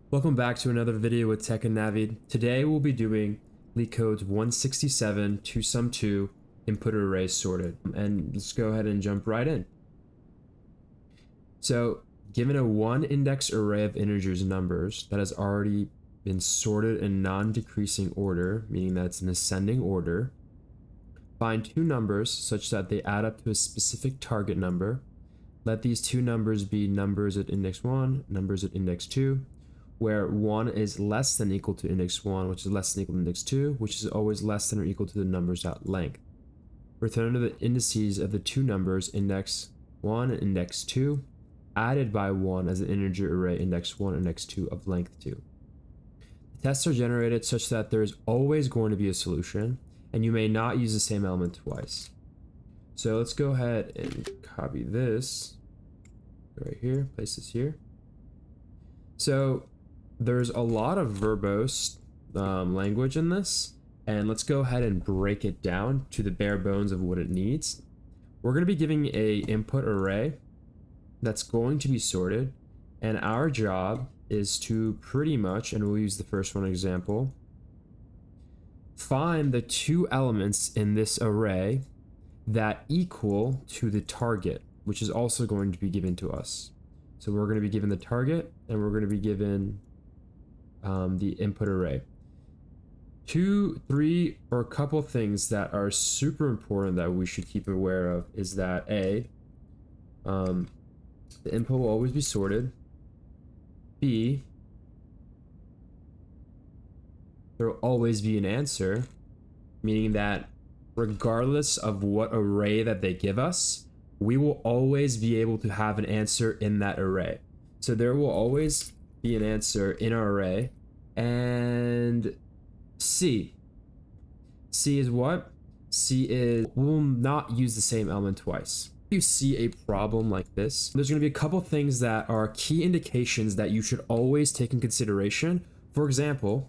Welcome back to another video with Tech and Navid. Today we'll be doing Leetcode's 167 to sum 2 input array sorted. And let's go ahead and jump right in. So given a one index array of integers numbers that has already been sorted in non-decreasing order, meaning that it's an ascending order, find two numbers such that they add up to a specific target number. Let these two numbers be numbers at index 1, numbers at index 2, where 1 is less than equal to index 1, which is less than equal to index 2, which is always less than or equal to the numbers at length. Return to the indices of the two numbers index 1 and index 2, added by 1 as an integer array index 1 and index 2 of length 2. The tests are generated such that there is always going to be a solution, and you may not use the same element twice. So let's go ahead and copy this right here, place this here. So there's a lot of verbose language in this, and let's go ahead and break it down to the bare bones of what it needs. We're going to be giving a input array that's going to be sorted, and our job is to pretty much, and we'll use the first one example, find the two elements in this array that equal to the target, which is also going to be given to us. So we're going to be given the target, and we're going to be given the input array. 2, 3, or a couple things that are super important that we should keep aware of is that A, the input will always be sorted. B, there will always be an answer, meaning that regardless of what array that they give us, we will always be able to have an answer in that array. So there will always be an answer in our array. And C is what? C is we'll not use the same element twice. If you see a problem like this, there's going to be a couple things that are key indications that you should always take in consideration. For example,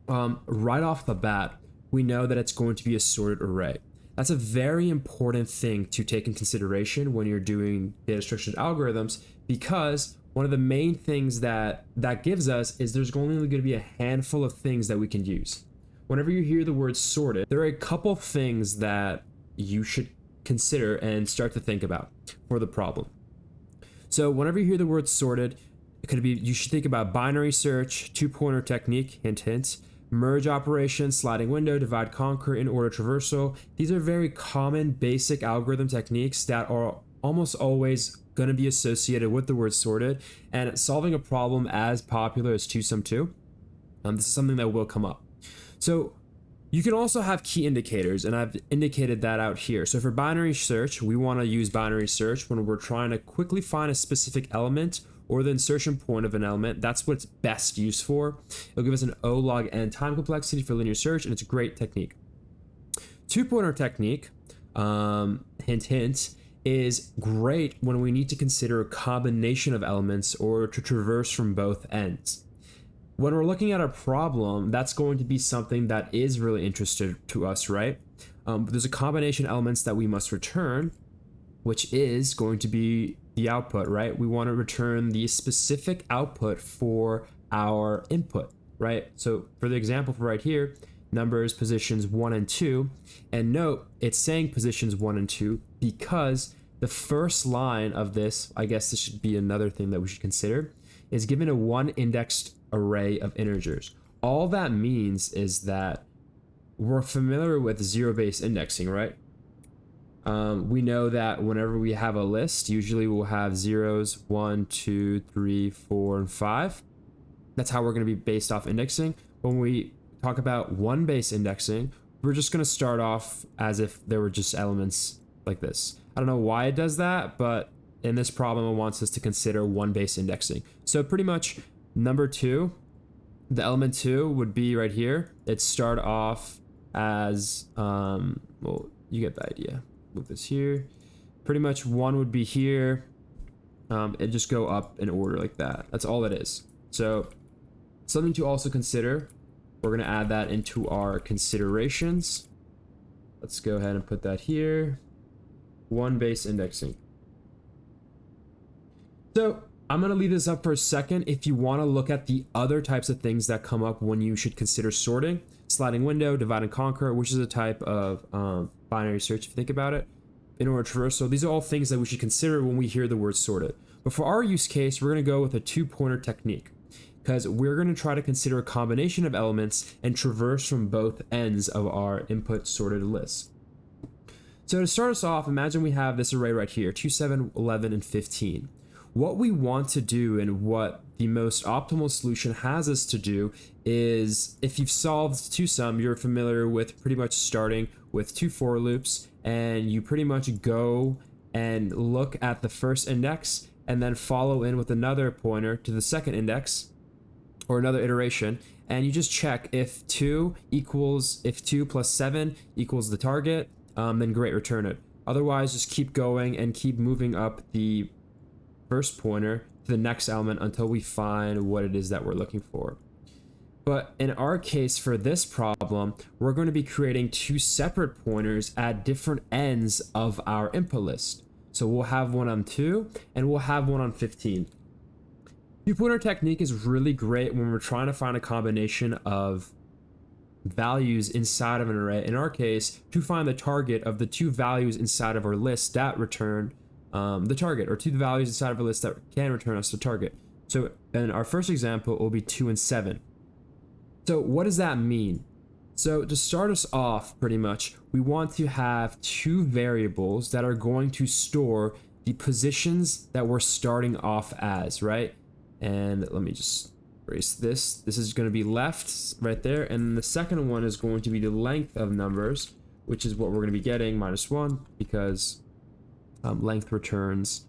right off the bat, we know that it's going to be a sorted array. That's a very important thing to take in consideration when you're doing data structured algorithms, because one of the main things that gives us is there's only going to be a handful of things that we can use. Whenever you hear the word sorted, there are a couple things that you should consider and start to think about for the problem. So whenever you hear the word sorted, it could be, you should think about binary search, two-pointer technique, hint hint, merge operation, sliding window, divide conquer, in order traversal. These are very common basic algorithm techniques that are almost always going to be associated with the word sorted, and solving a problem as popular as 2 sum 2. This is something that will come up. So you can also have key indicators, and I've indicated that out here. So for binary search, we want to use binary search when we're trying to quickly find a specific element or the insertion point of an element. That's what it's best used for. It'll give us an O log n time complexity for linear search, and it's a great technique. Two-pointer technique, hint hint, is great when we need to consider a combination of elements or to traverse from both ends. When we're looking at a problem, that's going to be something that is really interesting to us, right? There's a combination of elements that we must return, which is going to be the output, right? We want to return the specific output for our input, right? So for the example for right here, numbers positions 1 and 2, and note it's saying positions 1 and 2 because the first line of this, I guess this should be another thing that we should consider, is given a one indexed array of integers. All that means is that we're familiar with zero-based indexing, right? We know that whenever we have a list, usually we'll have zeros, 1, 2, 3, 4, and 5. That's how we're going to be based off indexing. When we talk about one base indexing, we're just going to start off as if there were just elements like this. I don't know why it does that, but in this problem, it wants us to consider one base indexing. So pretty much number 2, the element 2 would be right here. It'd start off as, well, you get the idea. Move this here. Pretty much 1 would be here. It'd just go up in order like that. That's all it is. So something to also consider. We're going to add that into our considerations. Let's go ahead and put that here. One base indexing. So I'm going to leave this up for a second if you want to look at the other types of things that come up when you should consider sorting. Sliding window, divide and conquer, which is a type of binary search if you think about it. In-order traversal, these are all things that we should consider when we hear the word sorted. But for our use case, we're going to go with a two-pointer technique because we're going to try to consider a combination of elements and traverse from both ends of our input sorted list. So to start us off, imagine we have this array right here, 2, 7, 11, and 15. What we want to do and what the most optimal solution has us to do is, if you've solved twosum, you're familiar with pretty much starting with 2 for loops, and you pretty much go and look at the first index and then follow in with another pointer to the second index or another iteration, and you just check if 2 plus 7 equals the target, then great, return it. Otherwise, just keep going and keep moving up the first pointer to the next element until we find what it is that we're looking for. But in our case, for this problem, we're going to be creating 2 separate pointers at different ends of our input list. So we'll have one on 2 and we'll have one on 15. Two-pointer technique is really great when we're trying to find a combination of values inside of an array. In our case, to find the target of the 2 values inside of our list that return the target, or 2 values inside of a list that can return us the target. So in our first example, it will be 2 and 7. So what does that mean? So to start us off, pretty much, we want to have 2 variables that are going to store the positions that we're starting off as, right? And let me just erase this. This is going to be left right there. And the second one is going to be the length of numbers, which is what we're going to be getting, -1, because length returns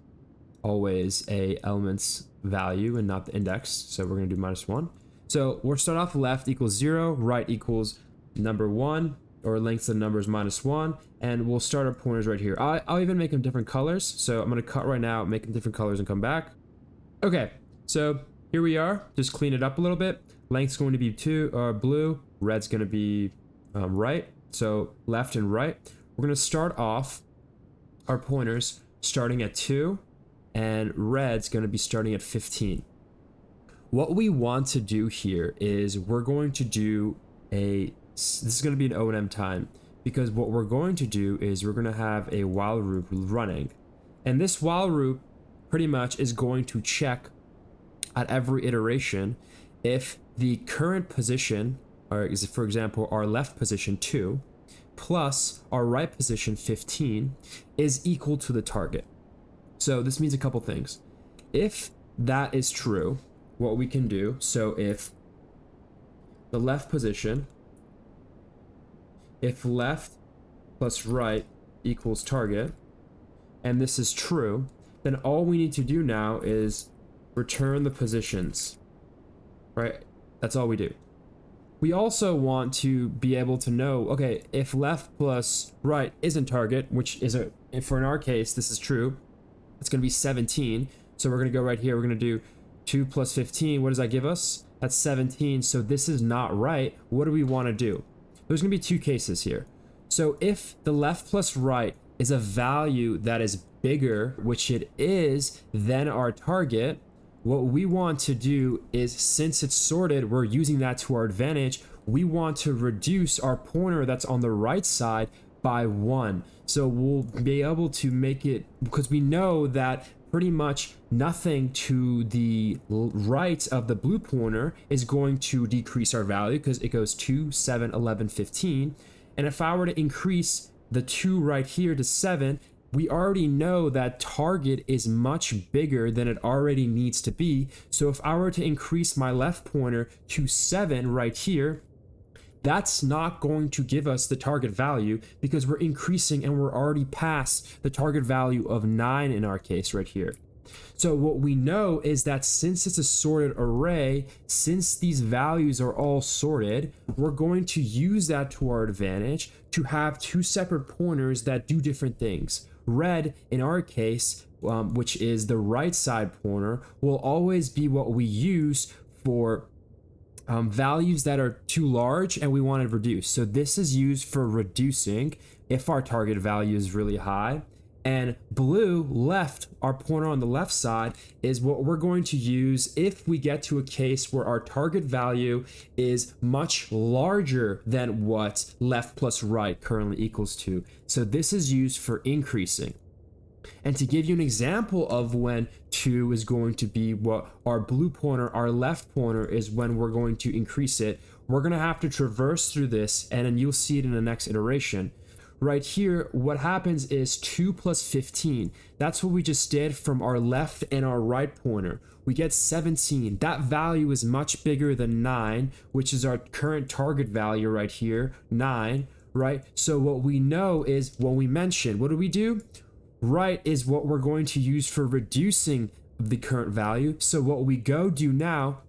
always a element's value and not the index. So we're going to do -1. So we'll start off left equals 0, right equals number 1, or length of numbers -1, and we'll start our pointers right here. I'll even make them different colors. So I'm going to cut right now, make them different colors, and come back. Okay, so here we are. Just clean it up a little bit. Length's going to be blue, red's going to be right. So left and right. We're going to start off our pointers starting at 2, and red's going to be starting at 15. What we want to do here is we're going to do this is going to be an O&M time, because what we're going to do is we're going to have a while loop running, and this while loop pretty much is going to check at every iteration if the current position, or is, for example, our left position 2 plus our right position 15 is equal to the target. So this means a couple things. If that is true, what we can do, so if the left position, if left plus right equals target, and this is true, then all we need to do now is return the positions, right? That's all we do. We also want to be able to know, okay, if left plus right isn't target, which is for in our case, this is true, it's going to be 17. So we're going to go right here. We're going to do 2 plus 15. What does that give us? That's 17. So this is not right. What do we want to do? There's going to be 2 cases here. So if the left plus right is a value that is bigger, which it is, than our target, what we want to do is, since it's sorted, we're using that to our advantage. We want to reduce our pointer that's on the right side by 1. So we'll be able to make it, because we know that pretty much nothing to the right of the blue pointer is going to decrease our value, because it goes 2, 7, 11, 15. And if I were to increase the 2 right here to 7, we already know that target is much bigger than it already needs to be. So if I were to increase my left pointer to 7 right here, that's not going to give us the target value, because we're increasing and we're already past the target value of 9 in our case right here. So what we know is that since it's a sorted array, since these values are all sorted, we're going to use that to our advantage to have 2 separate pointers that do different things. Red, in our case, which is the right side pointer, will always be what we use for values that are too large and we want to reduce. So this is used for reducing if our target value is really high. And blue, left, our pointer on the left side, is what we're going to use if we get to a case where our target value is much larger than what left plus right currently equals to. So this is used for increasing. And to give you an example of when 2 is going to be what our blue pointer, our left pointer is when we're going to increase it, we're going to have to traverse through this, and then you'll see it in the next iteration. Right here, what happens is 2 plus 15. That's what we just did from our left and our right pointer. We get 17. That value is much bigger than 9, which is our current target value right here, 9, right? So what we know is when we mention, what do we do? Right is what we're going to use for reducing the current value. So what we go do now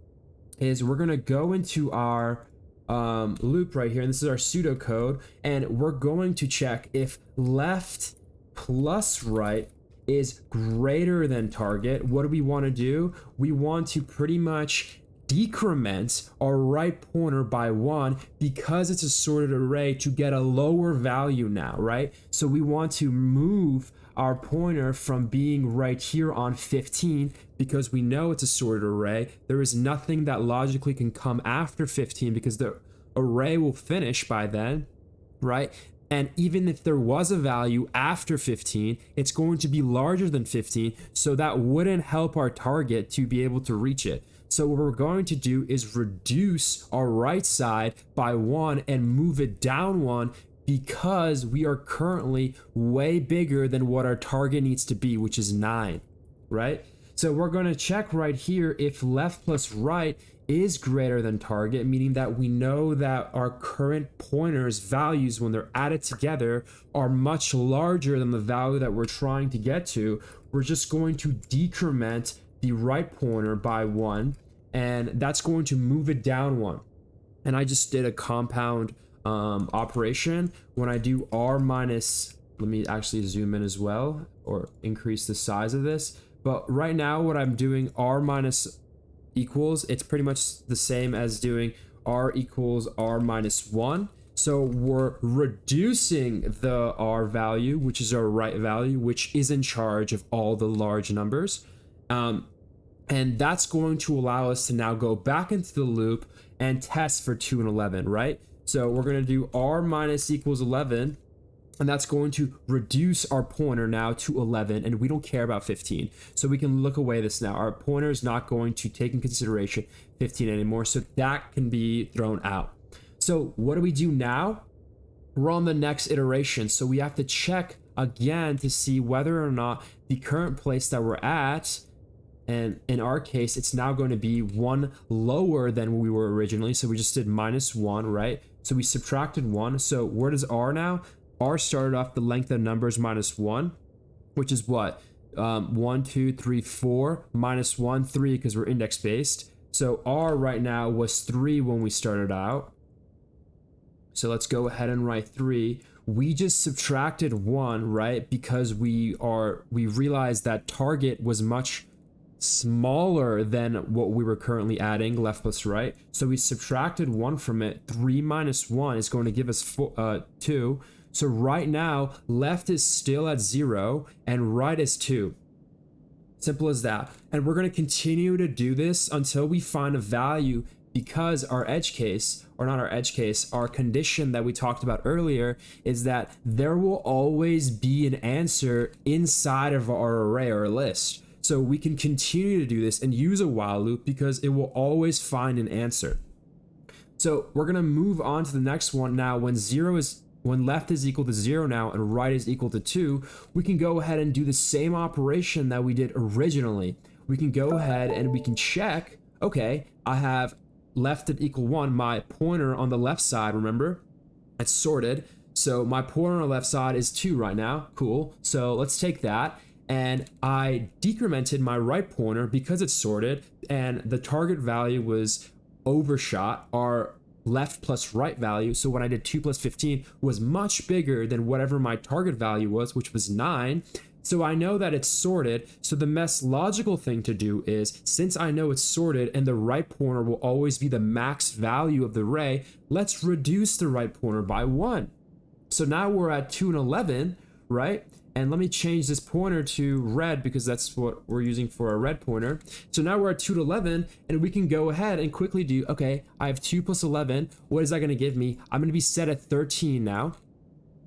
is we're going to go into our loop right here, and this is our pseudocode, and we're going to check if left plus right is greater than target. What do we want to do? We want to pretty much decrement our right pointer by 1 because it's a sorted array to get a lower value now, right? So we want to move our pointer from being right here on 15 because we know it's a sorted array. There is nothing that logically can come after 15 because the array will finish by then, right? And even if there was a value after 15, it's going to be larger than 15, so that wouldn't help our target to be able to reach it. So what we're going to do is reduce our right side by 1 and move it down 1 because we are currently way bigger than what our target needs to be, which is 9, right? So we're going to check right here if left plus right is greater than target, meaning that we know that our current pointers values when they're added together are much larger than the value that we're trying to get to. We're just going to decrement the right pointer by 1, and that's going to move it down 1. And I just did a compound operation. When I do r minus, let me actually zoom in as well or increase the size of this. But right now what I'm doing, r minus equals, it's pretty much the same as doing r equals r minus 1. So we're reducing the r value, which is our right value, which is in charge of all the large numbers. And that's going to allow us to now go back into the loop and test for 2 and 11, right? So we're going to do r minus equals 11, and that's going to reduce our pointer now to 11, and we don't care about 15. So we can look away this now. Our pointer is not going to take in consideration 15 anymore, so that can be thrown out. So what do we do now? We're on the next iteration, so we have to check again to see whether or not the current place that we're at, and in our case, it's now going to be 1 lower than we were originally. So we just did minus 1, right? So we subtracted 1. So where does r now? R started off the length of numbers minus 1, which is what? 1, 2, 3, 4, minus 1, 3, because we're index based. So R right now was 3 when we started out. So let's go ahead and write 3. We just subtracted 1, right? Because we realized that target was much smaller than what we were currently adding, left plus right. So we subtracted 1 from it. 3 minus 1 is going to give us 2. So right now, left is still at 0 and right is 2. Simple as that. And we're going to continue to do this until we find a value, because our edge case, or not our edge case, our condition that we talked about earlier is that there will always be an answer inside of our array or list. So we can continue to do this and use a while loop because it will always find an answer. So we're going to move on to the next one now. When left is equal to 0 now and right is equal to 2, we can go ahead and do the same operation that we did originally. We can go ahead and we can check, okay, I have left at equal 1, my pointer on the left side, remember, it's sorted. So my pointer on the left side is 2 right now, cool. So let's take that. And I decremented my right pointer because it's sorted and the target value was overshot our left plus right value. So when I did 2 plus 15 was much bigger than whatever my target value was, which was 9. So I know that it's sorted. So the most logical thing to do is, since I know it's sorted and the right pointer will always be the max value of the array, let's reduce the right pointer by 1. So now we're at 2 and 11, right? And let me change this pointer to red because that's what we're using for our red pointer. So now we're at 2 to 11, and we can go ahead and quickly do, okay, I have 2 plus 11. What is that going to give me? I'm going to be set at 13 now.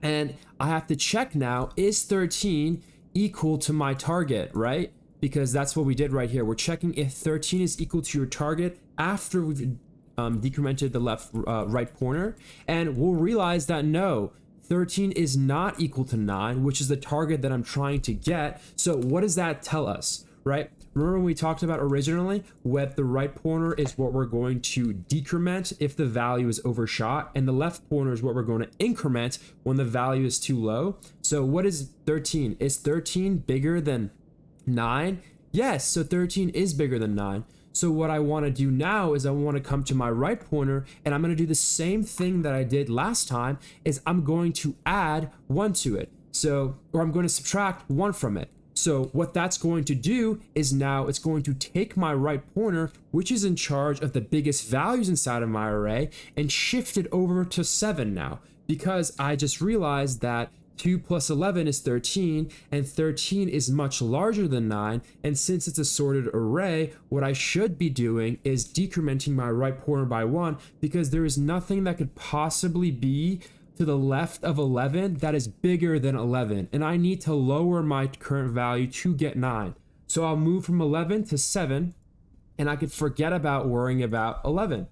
And I have to check now, is 13 equal to my target, right? Because that's what we did right here. We're checking if 13 is equal to your target after we've decremented the right pointer. And we'll realize that no, 13 is not equal to 9, which is the target that I'm trying to get. So what does that tell us, right? Remember when we talked about originally what the right pointer is what we're going to decrement if the value is overshot, and the left pointer is what we're going to increment when the value is too low. So what is 13? Is 13 bigger than 9? Yes, so 13 is bigger than 9. So what I want to do now is I want to come to my right pointer, and I'm going to do the same thing that I did last time, is I'm going to add 1 to it. So, or I'm going to subtract 1 from it. So what that's going to do is now it's going to take my right pointer, which is in charge of the biggest values inside of my array, and shift it over to 7 now, because I just realized that 2 plus 11 is 13, and 13 is much larger than 9, and since it's a sorted array, what I should be doing is decrementing my right pointer by 1, because there is nothing that could possibly be to the left of 11 that is bigger than 11, and I need to lower my current value to get 9. So I'll move from 11 to 7, and I could forget about worrying about 11.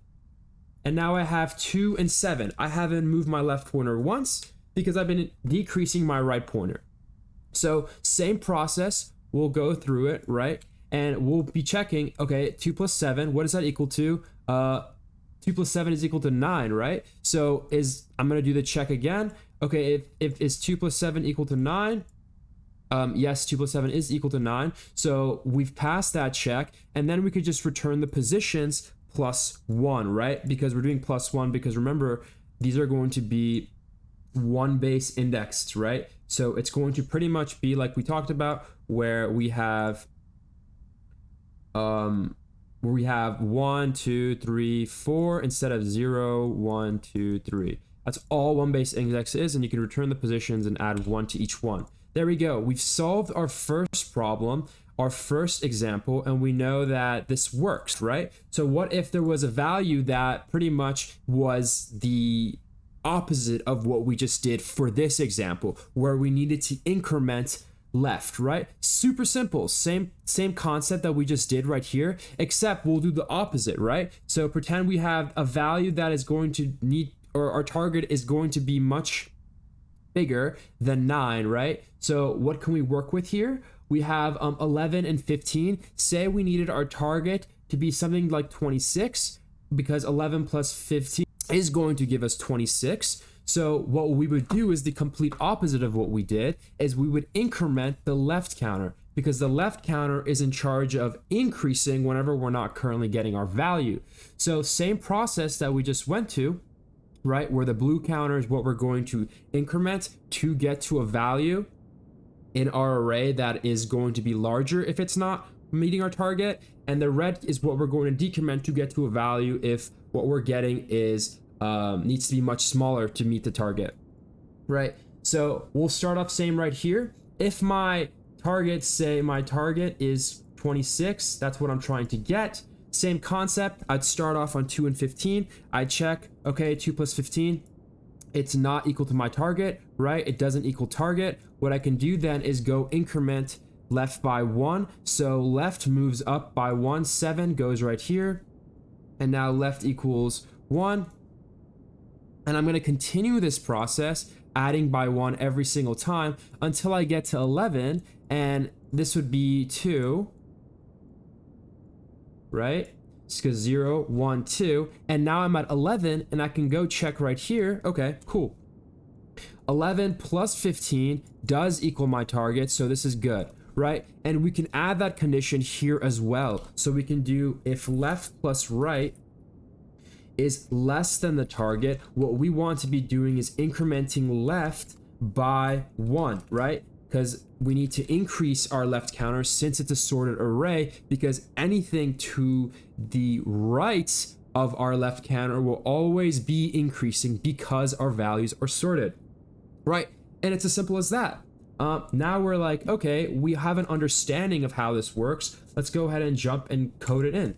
And now I have 2 and 7. I haven't moved my left pointer once because I've been decreasing my right pointer. So same process, we'll go through it, right? And we'll be checking, okay, 2 plus 7, what is that equal to? 2 plus 7 is equal to 9, right? So I'm gonna do the check again. Okay, if is 2 plus 7 equal to 9? Yes, 2 plus 7 is equal to 9. So we've passed that check, and then we could just return the positions plus 1, right? Because we're doing plus 1, because remember, these are going to be 1 base indexed, right? So it's going to pretty much be like we talked about, where we have 1, 2, 3, 4 instead of 0, 1, 2, 3. That's all 1 base index is, and you can return the positions and add 1 to each one. There we go. We've solved our first problem, our first example, and we know that this works, right? So what if there was a value that pretty much was the opposite of what we just did for this example, where we needed to increment left, right? Super simple, same concept that we just did right here, except we'll do the opposite, right? So pretend we have a value that is going to need, or our target is going to be much bigger than 9, right? So what can we work with here? We have 11 and 15. Say we needed our target to be something like 26, because 11 plus 15 is going to give us 26. So what we would do is the complete opposite of what we did, is we would increment the left counter, because the left counter is in charge of increasing whenever we're not currently getting our value. So same process that we just went to, right, where the blue counter is what we're going to increment to get to a value in our array that is going to be larger if it's not meeting our target, and the red is what we're going to decrement to get to a value if what we're getting is needs to be much smaller to meet the target, right? So we'll start off same right here. If my target, say my target is 26, that's what I'm trying to get. Same concept, I'd start off on 2 and 15. I'd check, okay, 2 plus 15, it's not equal to my target, right? It doesn't equal target. What I can do then is go increment left by 1. So left moves up by 1, 7 goes right here. And now left equals 1. And I'm going to continue this process, adding by 1 every single time until I get to 11. And this would be 2, right? Just because 0, 1, 2. And now I'm at 11, and I can go check right here. Okay, cool. 11 plus 15 does equal my target, so this is good, right? And we can add that condition here as well. So we can do if left plus right is less than the target, what we want to be doing is incrementing left by 1, right? Because we need to increase our left counter since it's a sorted array, because anything to the right of our left counter will always be increasing because our values are sorted, right? And it's as simple as that. Now we're like, okay, we have an understanding of how this works. Let's go ahead and jump and code it in.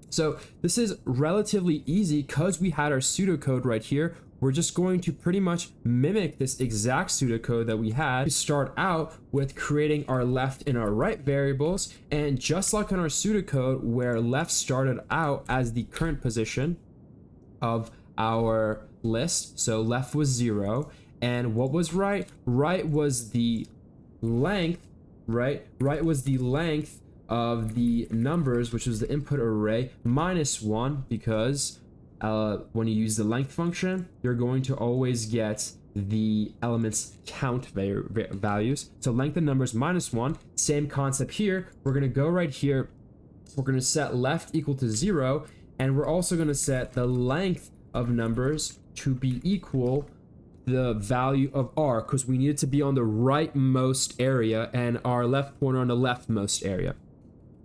So this is relatively easy because we had our pseudocode right here. We're just going to pretty much mimic this exact pseudocode that we had to start out with creating our left and our right variables. And just like in our pseudocode where left started out as the current position of our list, so left was 0, and what was right? Right was the length, right was the length of the numbers, which was the input array, minus 1, because when you use the length function, you're going to always get the elements count values. So length of numbers minus 1, same concept here. We're going to go right here. We're going to set left equal to 0, and we're also going to set the length of numbers to be equal the value of r, because we need it to be on the rightmost area and our left pointer on the leftmost area.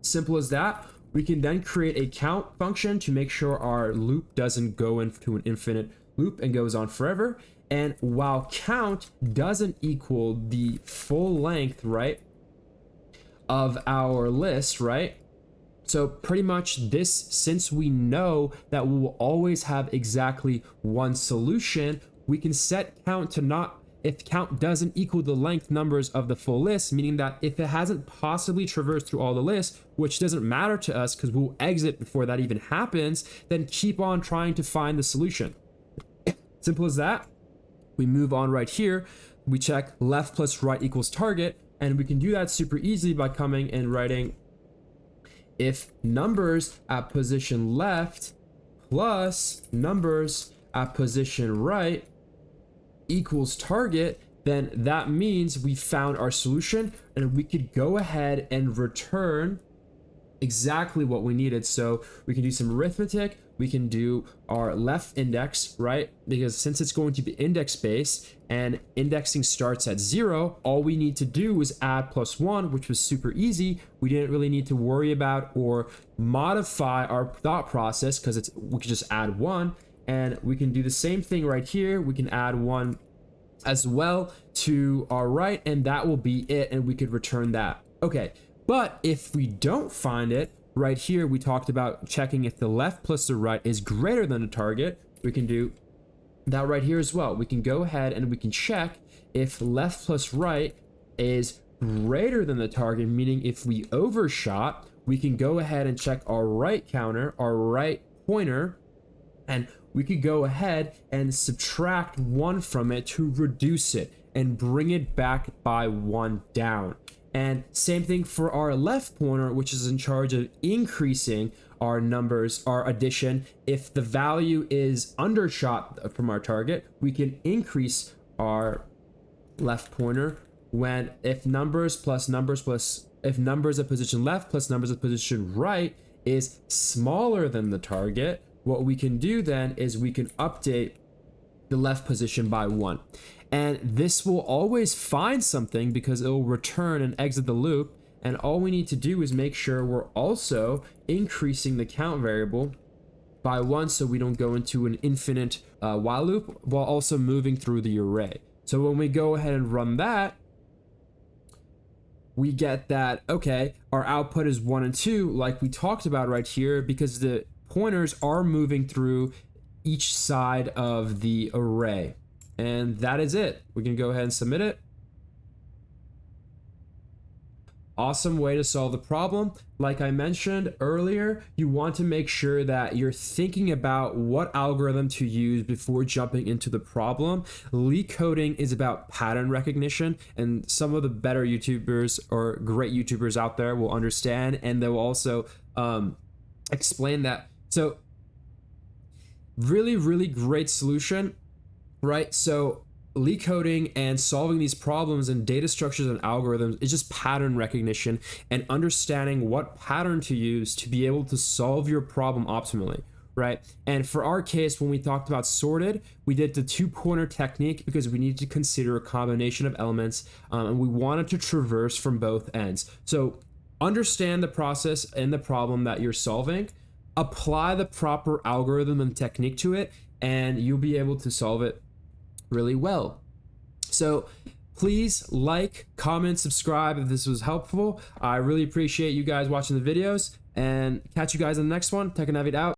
Simple as that. We can then create a count function to make sure our loop doesn't go into an infinite loop and goes on forever. And while count doesn't equal the full length, right, of our list, right? So pretty much this, since we know that we will always have exactly one solution, we can set count to not, if count doesn't equal the length numbers of the full list, meaning that if it hasn't possibly traversed through all the lists, which doesn't matter to us because we'll exit before that even happens, then keep on trying to find the solution. Simple as that. We move on right here. We check left plus right equals target, and we can do that super easily by coming and writing if numbers at position left plus numbers at position right equals target, then that means we found our solution and we could go ahead and return exactly what we needed. So we can do some arithmetic, we can do our left index, right? Because since it's going to be index based and indexing starts at 0, all we need to do is add +1, which was super easy. We didn't really need to worry about or modify our thought process because we could just add 1. And we can do the same thing right here. We can add 1 as well to our right, and that will be it, and we could return that. Okay, but if we don't find it, right here we talked about checking if the left plus the right is greater than the target. We can do that right here as well. We can go ahead and we can check if left plus right is greater than the target, meaning if we overshot, we can go ahead and check our right counter, our right pointer, and we could go ahead and subtract 1 from it to reduce it and bring it back by 1 down. And same thing for our left pointer, which is in charge of increasing our numbers, our addition. If the value is undershot from our target, we can increase our left pointer when if numbers at position left plus numbers at position right is smaller than the target. What we can do then is we can update the left position by 1. And this will always find something because it will return and exit the loop. And all we need to do is make sure we're also increasing the count variable by 1 so we don't go into an infinite while loop while also moving through the array. So when we go ahead and run that, we get that, okay, our output is 1 and 2 like we talked about right here because the pointers are moving through each side of the array. And that is it. We can go ahead and submit it. Awesome way to solve the problem. Like I mentioned earlier, you want to make sure that you're thinking about what algorithm to use before jumping into the problem. Leetcoding is about pattern recognition, and some of the better YouTubers or great YouTubers out there will understand, and they will also explain that. So really, really great solution, right? So Leetcoding and solving these problems in data structures and algorithms is just pattern recognition and understanding what pattern to use to be able to solve your problem optimally, right? And for our case, when we talked about sorted, we did the 2-pointer technique because we needed to consider a combination of elements and we wanted to traverse from both ends. So understand the process and the problem that you're solving, apply the proper algorithm and technique to it, and you'll be able to solve it really well. So Please like, comment, subscribe if this was helpful. I really appreciate you guys watching the videos, and catch you guys in the next one. Tech and Navigate out.